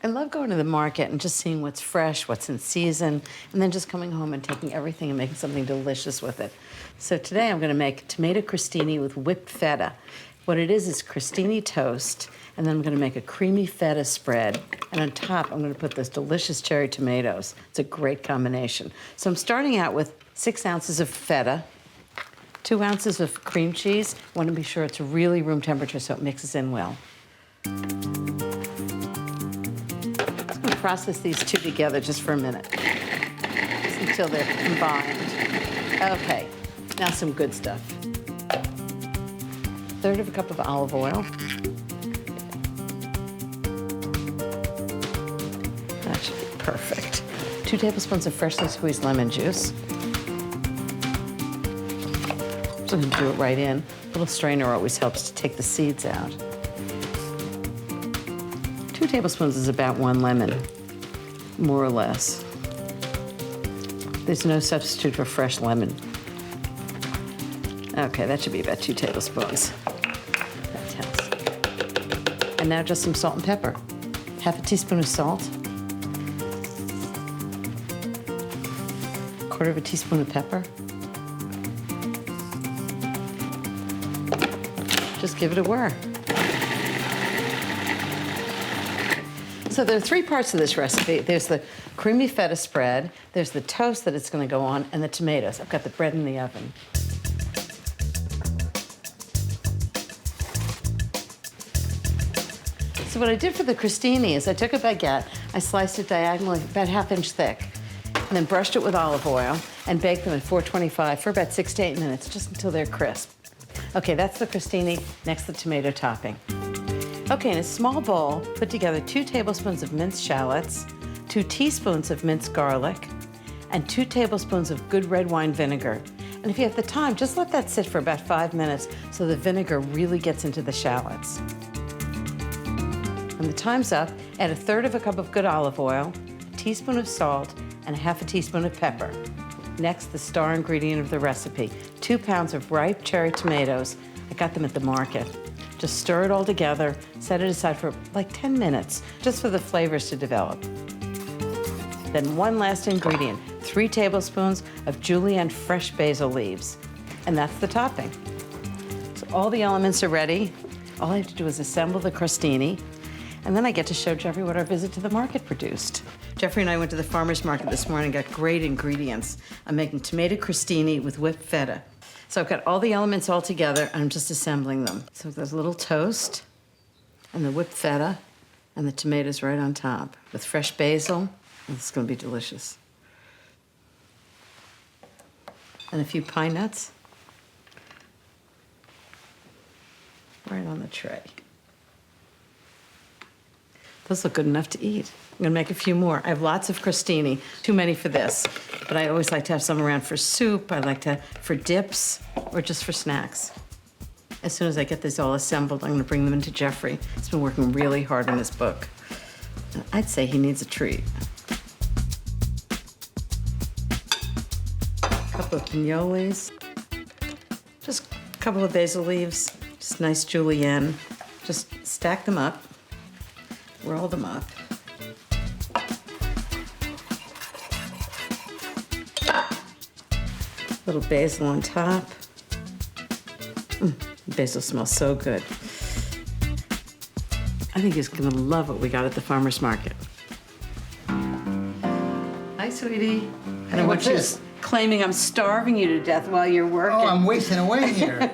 I love going to the market and just seeing what's fresh, what's in season, and then just coming home and taking everything and making something delicious with it. So today I'm going to make tomato crostini with whipped feta. What it is crostini toast, and then I'm going to make a creamy feta spread, and on top I'm going to put those delicious cherry tomatoes. It's a great combination. So I'm starting out with 6 ounces of feta, 2 ounces of cream cheese. I want to be sure it's really room temperature so it mixes in well. Process these two together just for a minute, just until they're combined. Okay, now some good stuff. 1/3 cup of olive oil. That should be perfect. 2 tablespoons of freshly squeezed lemon juice. Just gonna do it right in. A little strainer always helps to take the seeds out. 2 tablespoons is about 1 lemon, more or less. There's no substitute for fresh lemon. Okay, that should be about 2 tablespoons. Fantastic. And now just some salt and pepper. 1/2 teaspoon of salt. 1/4 teaspoon of pepper. Just give it a whir. So there are 3 parts to this recipe. There's the creamy feta spread, there's the toast that it's going to go on, and the tomatoes. I've got the bread in the oven. So what I did for the crostini is I took a baguette, I sliced it diagonally about 1/2 inch thick, and then brushed it with olive oil and baked them at 425 for about 6 to 8 minutes, just until they're crisp. Okay, that's the crostini, next the tomato topping. Okay, in a small bowl, put together 2 tablespoons of minced shallots, 2 teaspoons of minced garlic, and 2 tablespoons of good red wine vinegar. And if you have the time, just let that sit for about 5 minutes so the vinegar really gets into the shallots. When the time's up, add 1/3 cup of good olive oil, a teaspoon of salt, and 1/2 teaspoon of pepper. Next, the star ingredient of the recipe, 2 pounds of ripe cherry tomatoes. I got them at the market. Just stir it all together, set it aside for like 10 minutes, just for the flavors to develop. Then one last ingredient, 3 tablespoons of julienne fresh basil leaves. And that's the topping. So all the elements are ready. All I have to do is assemble the crostini, and then I get to show Jeffrey what our visit to the market produced. Jeffrey and I went to the farmer's market this morning and got great ingredients. I'm making tomato crostini with whipped feta. So I've got all the elements all together, and I'm just assembling them. So there's a little toast, and the whipped feta, and the tomatoes right on top, with fresh basil. It's gonna be delicious. And a few pine nuts. Right on the tray. Those look good enough to eat. I'm gonna make a few more. I have lots of crostini, too many for this, but I always like to have some around for soup. I like to for dips or just for snacks. As soon as I get this all assembled, I'm gonna bring them into Jeffrey. He's been working really hard on this book. And I'd say he needs a treat. A couple of pignoles, just a couple of basil leaves, just nice julienne. Just stack them up, roll them up. Little basil on top. Basil smells so good. I think he's gonna love what we got at the farmer's market. Hi, sweetie. I don't want you claiming I'm starving you to death while you're working. Oh, I'm wasting away here.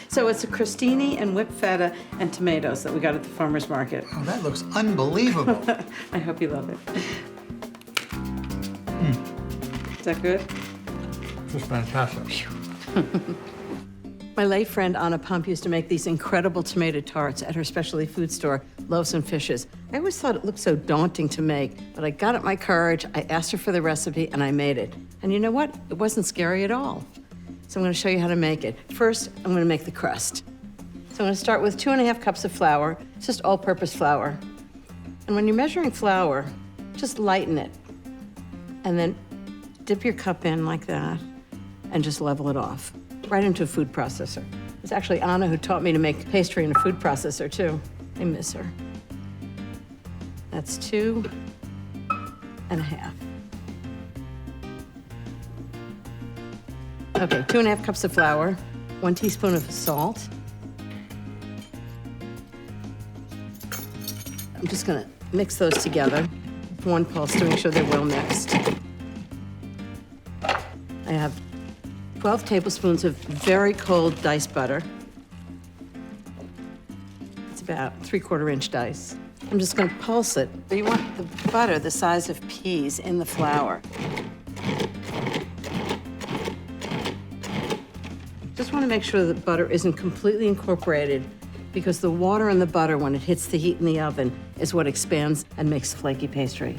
So it's a crostini and whipped feta and tomatoes that we got at the farmer's market. Oh, that looks unbelievable. I hope you love it. Is that good? Just fantastic. My late friend Anna Pump used to make these incredible tomato tarts at her specialty food store, Loaves and Fishes. I always thought it looked so daunting to make, but I got up my courage, I asked her for the recipe, and I made it. And you know what? It wasn't scary at all. So I'm gonna show you how to make it. First, I'm gonna make the crust. So I'm gonna start with 2½ cups of flour. It's just all-purpose flour. And when you're measuring flour, just lighten it. And then dip your cup in like that, and just level it off, right into a food processor. It's actually Anna who taught me to make pastry in a food processor, too. I miss her. That's 2.5. Okay, 2.5 cups of flour, 1 teaspoon of salt. I'm just gonna mix those together with 1 pulse to make sure they're well mixed. I have 12 tablespoons of very cold diced butter. It's about 3/4 inch dice. I'm just gonna pulse it. You want the butter the size of peas in the flour. Just wanna make sure that butter isn't completely incorporated because the water in the butter, when it hits the heat in the oven, is what expands and makes flaky pastry.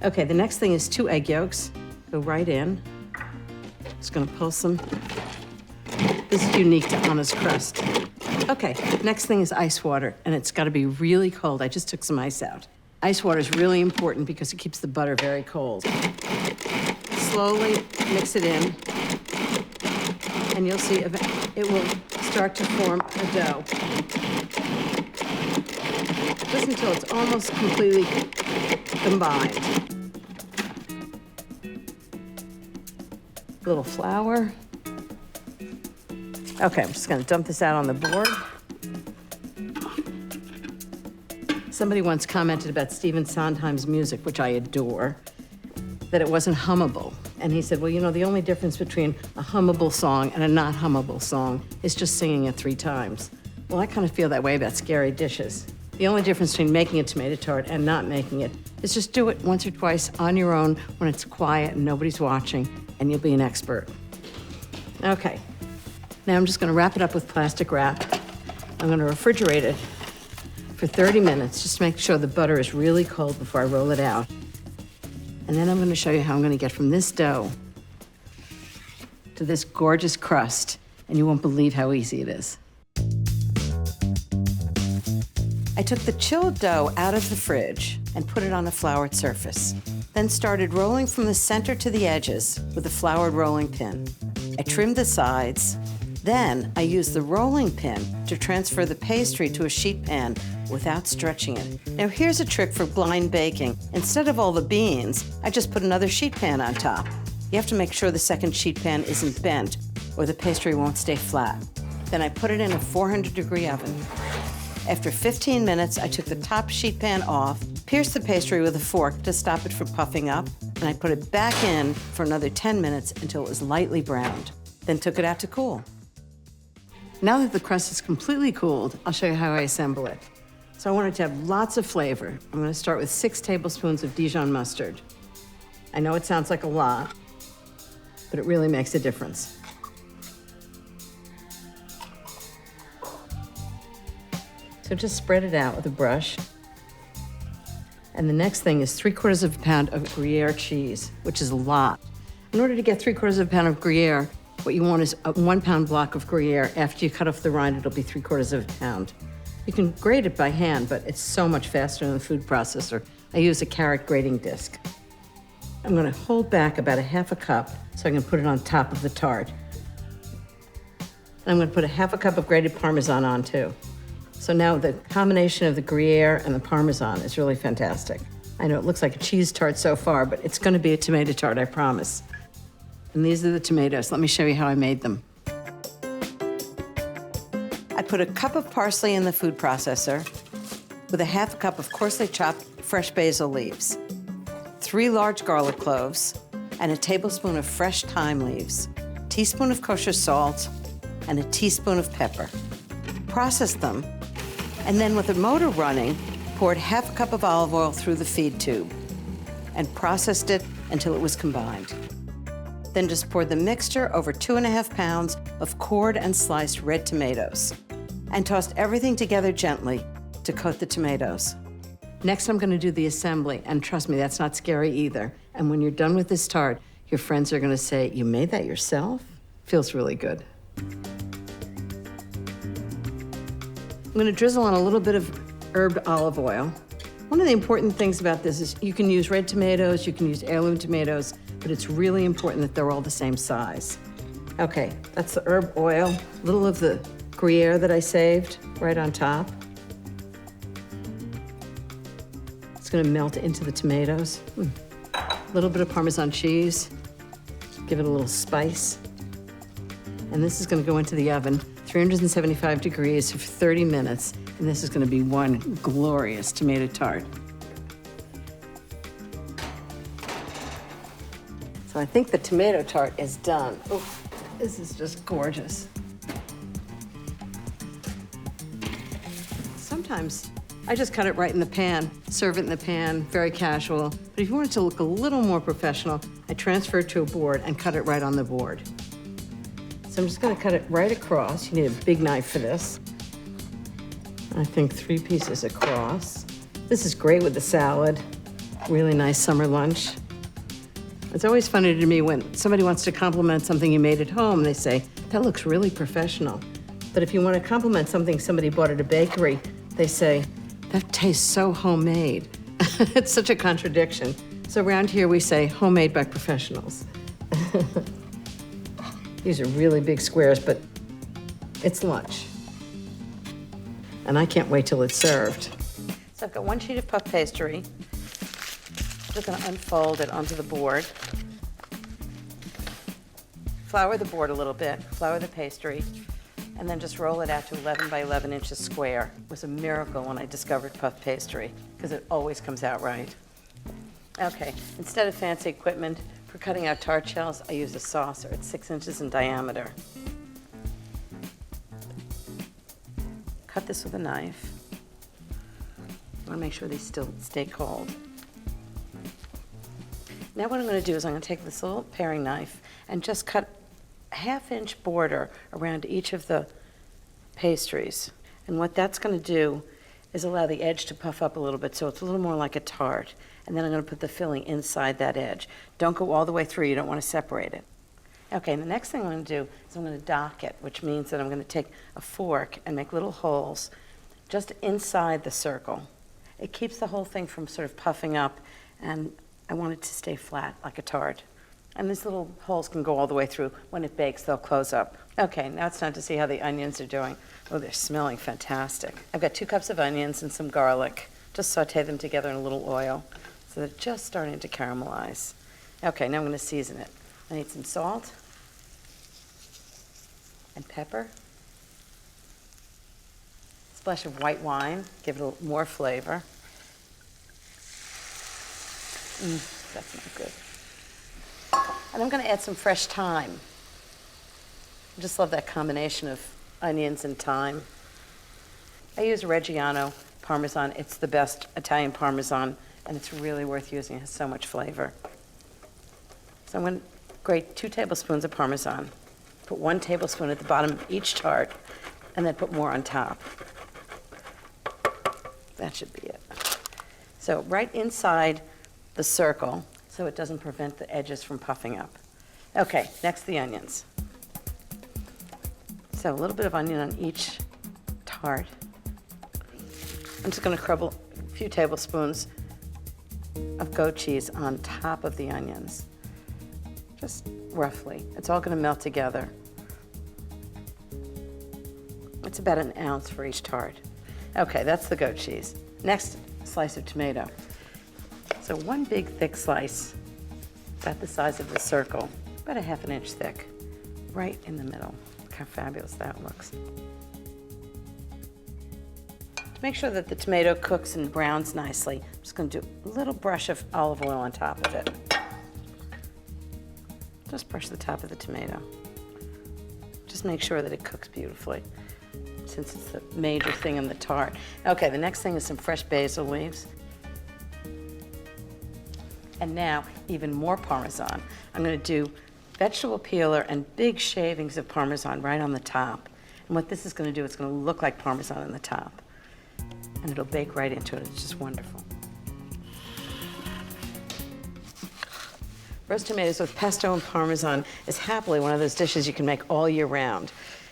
Okay, the next thing is 2 egg yolks. Go right in. Just gonna pulse them. This is unique to Anna's crust. Okay, next thing is ice water, and it's gotta be really cold. I just took some ice out. Ice water is really important because it keeps the butter very cold. Slowly mix it in, and you'll see it will start to form a dough. Just until it's almost completely combined. A little flour. Okay, I'm just gonna dump this out on the board. Somebody once commented about Stephen Sondheim's music, which I adore, that it wasn't hummable. And he said, well, you know, the only difference between a hummable song and a not hummable song is just singing it 3 times. Well, I kind of feel that way about scary dishes. The only difference between making a tomato tart and not making it is just do it once or twice on your own when it's quiet and nobody's watching, and you'll be an expert. Okay, now I'm just gonna wrap it up with plastic wrap. I'm gonna refrigerate it for 30 minutes, just to make sure the butter is really cold before I roll it out. And then I'm gonna show you how I'm gonna get from this dough to this gorgeous crust, and you won't believe how easy it is. I took the chilled dough out of the fridge and put it on a floured surface, then started rolling from the center to the edges with a floured rolling pin. I trimmed the sides, then I used the rolling pin to transfer the pastry to a sheet pan without stretching it. Now here's a trick for blind baking. Instead of all the beans, I just put another sheet pan on top. You have to make sure the second sheet pan isn't bent or the pastry won't stay flat. Then I put it in a 400-degree oven. After 15 minutes, I took the top sheet pan off, pierced the pastry with a fork to stop it from puffing up, and I put it back in for another 10 minutes until it was lightly browned. Then took it out to cool. Now that the crust is completely cooled, I'll show you how I assemble it. So I want it to have lots of flavor. I'm gonna start with 6 tablespoons of Dijon mustard. I know it sounds like a lot, but it really makes a difference. So just spread it out with a brush. And the next thing is 3/4 of a pound of Gruyere cheese, which is a lot. In order to get 3/4 of a pound of Gruyere, what you want is a 1-pound block of Gruyere. After you cut off the rind, it'll be 3/4 of a pound. You can grate it by hand, but it's so much faster than the food processor. I use a carrot grating disc. I'm gonna hold back about 1/2 cup so I can put it on top of the tart. And I'm gonna put 1/2 cup of grated Parmesan on too. So now the combination of the Gruyere and the Parmesan is really fantastic. I know it looks like a cheese tart so far, but it's gonna be a tomato tart, I promise. And these are the tomatoes. Let me show you how I made them. I put a cup of parsley in the food processor with 1/2 cup of coarsely chopped fresh basil leaves, 3 large garlic cloves, and a tablespoon of fresh thyme leaves, a teaspoon of kosher salt, and a teaspoon of pepper. Processed them, and then with the motor running, poured 1/2 cup of olive oil through the feed tube and processed it until it was combined. Then just poured the mixture over 2.5 pounds of cored and sliced red tomatoes and tossed everything together gently to coat the tomatoes. Next, I'm gonna do the assembly, and trust me, that's not scary either. And when you're done with this tart, your friends are gonna say, "You made that yourself?" Feels really good. I'm gonna drizzle on a little bit of herbed olive oil. One of the important things about this is you can use red tomatoes, you can use heirloom tomatoes, but it's really important that they're all the same size. Okay, that's the herb oil, a little of the Gruyere that I saved right on top. It's gonna melt into the tomatoes. A little bit of Parmesan cheese, give it a little spice. And this is gonna go into the oven, 375 degrees for 30 minutes, and this is gonna be one glorious tomato tart. So I think the tomato tart is done. Oh, this is just gorgeous. Sometimes I just cut it right in the pan, serve it in the pan, very casual. But if you want it to look a little more professional, I transfer it to a board and cut it right on the board. So I'm just gonna cut it right across. You need a big knife for this. I think 3 pieces across. This is great with the salad. Really nice summer lunch. It's always funny to me when somebody wants to compliment something you made at home, they say, that looks really professional. But if you want to compliment something somebody bought at a bakery, they say, that tastes so homemade. It's such a contradiction. So around here we say, homemade by professionals. These are really big squares, but it's lunch. And I can't wait till it's served. So I've got 1 sheet of puff pastry. I'm just gonna unfold it onto the board. Flour the board a little bit, flour the pastry, and then just roll it out to 11 by 11 inches square. It was a miracle when I discovered puff pastry, because it always comes out right. Okay, instead of fancy equipment for cutting out tart shells, I use a saucer. It's 6 inches in diameter. Cut this with a knife. I wanna make sure these still stay cold. Now what I'm gonna do is I'm gonna take this little paring knife and just cut a 1/2 inch border around each of the pastries. And what that's gonna do is allow the edge to puff up a little bit so it's a little more like a tart. And then I'm gonna put the filling inside that edge. Don't go all the way through, you don't wanna separate it. Okay, and the next thing I'm gonna do is I'm gonna dock it, which means that I'm gonna take a fork and make little holes just inside the circle. It keeps the whole thing from sort of puffing up, and I want it to stay flat like a tart. And these little holes can go all the way through. When it bakes, they'll close up. Okay, now it's time to see how the onions are doing. Oh, they're smelling fantastic. I've got 2 cups of onions and some garlic. Just saute them together in a little oil so they're just starting to caramelize. Okay, now I'm gonna season it. I need some salt and pepper. A splash of white wine, give it a little more flavor. That's not good. And I'm gonna add some fresh thyme. I just love that combination of onions and thyme. I use Reggiano Parmesan. It's the best Italian Parmesan, and it's really worth using. It has so much flavor. So I'm gonna grate 2 tablespoons of Parmesan. Put 1 tablespoon at the bottom of each tart, and then put more on top. That should be it. So right inside the circle, so it doesn't prevent the edges from puffing up. Okay, next the onions. So a little bit of onion on each tart. I'm just gonna crumble a few tablespoons of goat cheese on top of the onions. Just roughly. It's all gonna melt together. It's about 1 ounce for each tart. Okay, that's the goat cheese. Next, a slice of tomato. So 1 big thick slice, about the size of the circle, about 1/2 inch thick, right in the middle. Look how fabulous that looks. To make sure that the tomato cooks and browns nicely, I'm just gonna do a little brush of olive oil on top of it. Just brush the top of the tomato. Just make sure that it cooks beautifully, since it's the major thing in the tart. Okay, the next thing is some fresh basil leaves. And now, even more Parmesan. I'm gonna do vegetable peeler and big shavings of Parmesan right on the top. And what this is gonna do, it's gonna look like Parmesan on the top. And it'll bake right into it, it's just wonderful. Roast tomatoes with pesto and Parmesan is happily one of those dishes you can make all year round.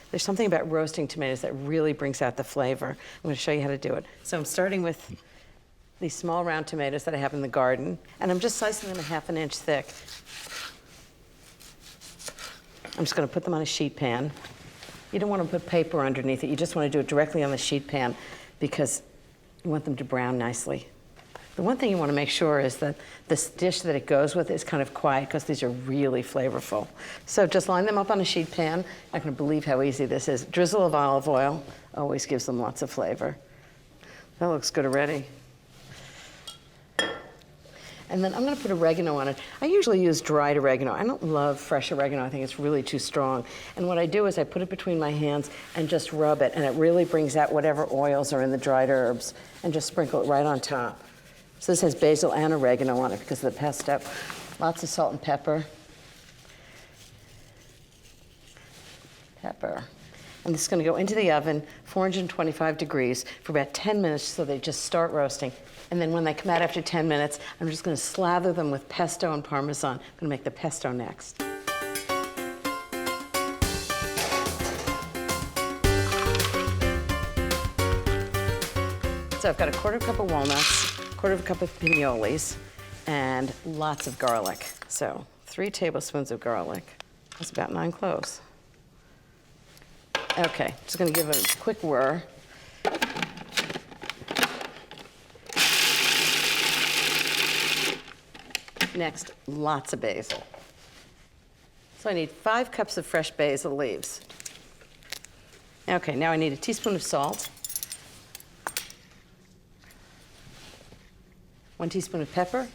There's something about roasting tomatoes that really brings out the flavor. I'm gonna show you how to do it. So I'm starting with these small round tomatoes that I have in the garden, and I'm just slicing them 1/2 inch thick. I'm just gonna put them on a sheet pan. You don't wanna put paper underneath it, you just wanna do it directly on the sheet pan because you want them to brown nicely. The one thing you want to make sure is that this dish that it goes with is kind of quiet because these are really flavorful. So just line them up on a sheet pan. You're not going to believe how easy this is. Drizzle of olive oil always gives them lots of flavor. That looks good already. And then I'm going to put oregano on it. I usually use dried oregano. I don't love fresh oregano. I think it's really too strong. And what I do is I put it between my hands and just rub it, and it really brings out whatever oils are in the dried herbs, and just sprinkle it right on top. So this has basil and oregano on it because of the pesto. Lots of salt and pepper. And this is going to go into the oven, 425 degrees, for about 10 minutes so they just start roasting. And then when they come out after 10 minutes, I'm just going to slather them with pesto and Parmesan. I'm going to make the pesto next. So I've got a quarter cup of walnuts, quarter of a cup of pinoles, and lots of garlic. So 3 tablespoons of garlic. That's about 9 cloves. Okay, just going to give it a quick whir. Next, lots of basil. So I need 5 cups of fresh basil leaves. Okay, now I need a teaspoon of salt, 1 teaspoon of pepper,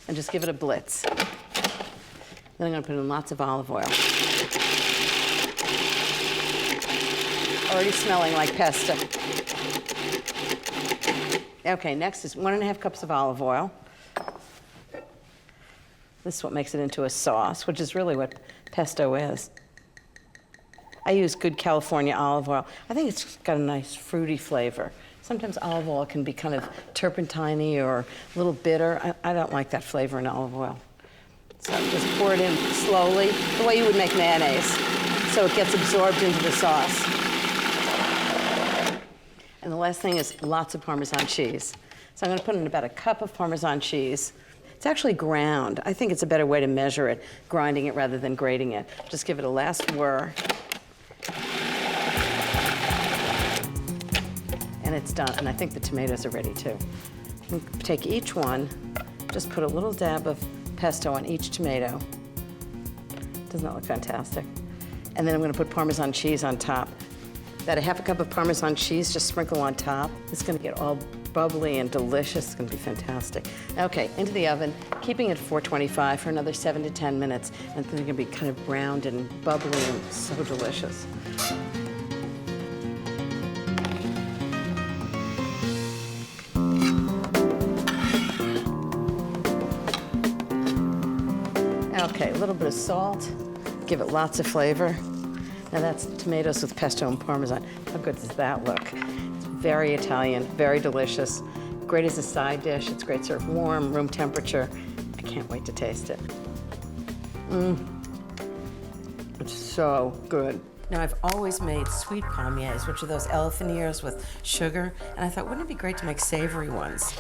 and just give it a blitz. Then I'm going to put in lots of olive oil. Already smelling like pesto. Okay, next is 1.5 cups of olive oil. This is what makes it into a sauce, which is really what pesto is. I use good California olive oil. I think it's got a nice fruity flavor. Sometimes olive oil can be kind of turpentine-y or a little bitter. I don't like that flavor in olive oil. So just pour it in slowly, the way you would make mayonnaise, so it gets absorbed into the sauce. And the last thing is lots of Parmesan cheese. So I'm going to put in about a cup of Parmesan cheese. It's actually ground. I think it's a better way to measure it, grinding it rather than grating it. Just give it a last whir. And it's done. And I think the tomatoes are ready too. Take each one, just put a little dab of pesto on each tomato. Doesn't that look fantastic? And then I'm going to put Parmesan cheese on top. About a 1/2 cup of Parmesan cheese, just sprinkle on top. It's going to get all bubbly and delicious. It's going to be fantastic. Okay, into the oven, keeping it at 425 for another 7 to 10 minutes. And it's going to be kind of browned and bubbly and so delicious. Okay, a little bit of salt. Give it lots of flavor. Now that's tomatoes with pesto and Parmesan. How good does that look? It's very Italian, very delicious. Great as a side dish. It's great served warm, room temperature. I can't wait to taste it. It's so good. Now I've always made sweet palmiers, which are those elephant ears with sugar, and I thought, wouldn't it be great to make savory ones?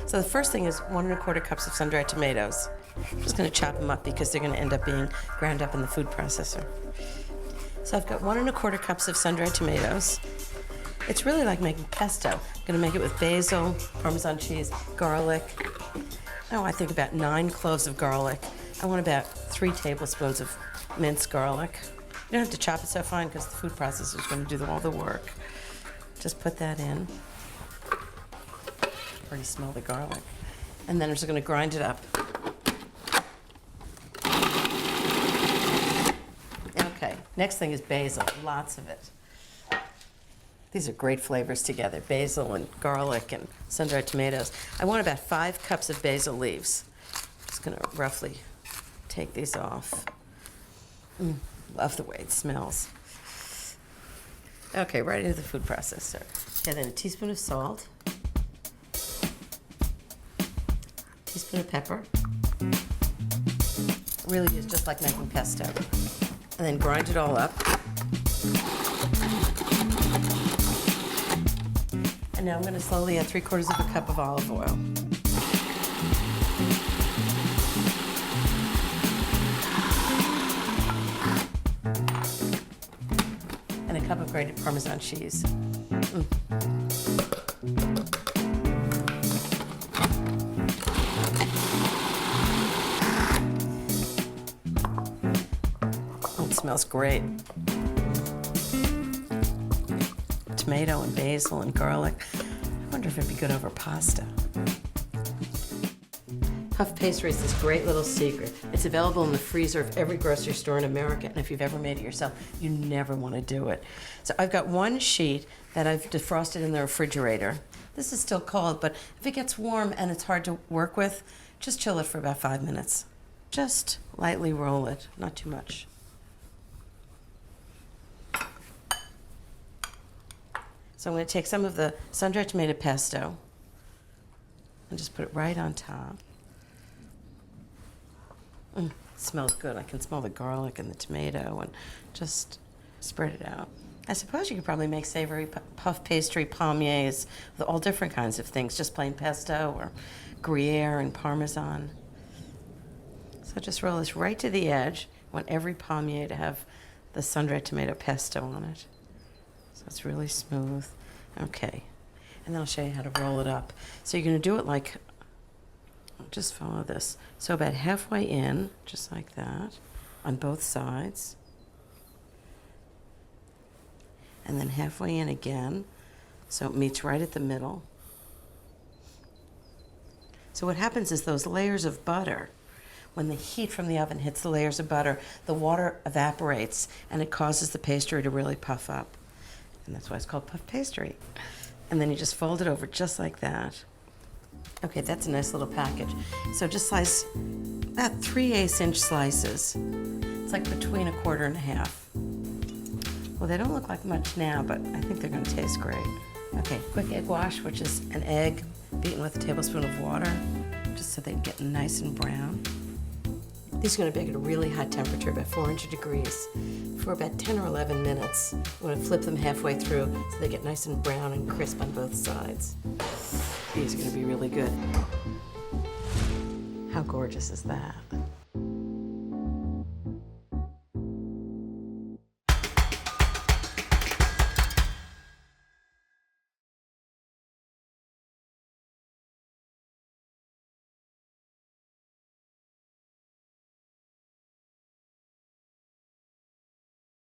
So the first thing is 1 1/4 cups of sun-dried tomatoes. I'm just going to chop them up because they're going to end up being ground up in the food processor. So I've got 1 1/4 cups of sun-dried tomatoes. It's really like making pesto. I'm going to make it with basil, Parmesan cheese, garlic. Oh, I think about 9 cloves of garlic. I want about 3 tablespoons of minced garlic. You don't have to chop it so fine because the food processor is going to do all the work. Just put that in. Already smell the garlic. And then I'm just going to grind it up. Okay, next thing is basil, lots of it. These are great flavors together, basil and garlic and sun-dried tomatoes. I want about 5 cups of basil leaves. Just going to roughly take these off. Love the way it smells. Okay, right into the food processor. And then a teaspoon of salt, teaspoon of pepper. It really is just like making pesto. And then grind it all up. And now I'm going to slowly add 3/4 of a cup of olive oil. And a cup of grated Parmesan cheese. smells great. Tomato and basil and garlic. I wonder if it'd be good over pasta. Puff pastry is this great little secret. It's available in the freezer of every grocery store in America, and if you've ever made it yourself, you never want to do it. So I've got one sheet that I've defrosted in the refrigerator. This is still cold, but if it gets warm and it's hard to work with, just chill it for about 5 minutes. Just lightly roll it, not too much. So I'm going to take some of the sun-dried tomato pesto and just put it right on top. It smells good. I can smell the garlic and the tomato, and just spread it out. I suppose you could probably make savory puff pastry palmiers with all different kinds of things, just plain pesto or Gruyere and Parmesan. So just roll this right to the edge. I want every palmier to have the sun-dried tomato pesto on it. So it's really smooth. Okay. And then I'll show you how to roll it up. So you're going to do it like, just follow this. So about halfway in, just like that, on both sides. And then halfway in again, so it meets right at the middle. So what happens is those layers of butter, when the heat from the oven hits the layers of butter, the water evaporates and it causes the pastry to really puff up. And that's why it's called puff pastry. And then you just fold it over just like that. Okay, that's a nice little package. So just slice about 3/8 inch slices. It's like between 1/4 and 1/2. Well, they don't look like much now, but I think they're going to taste great. Okay, quick egg wash, which is an egg beaten with a tablespoon of water, just so they get nice and brown. These are going to bake at a really hot temperature, about 400 degrees, for about 10 or 11 minutes. I'm going to flip them halfway through so they get nice and brown and crisp on both sides. These are going to be really good. How gorgeous is that?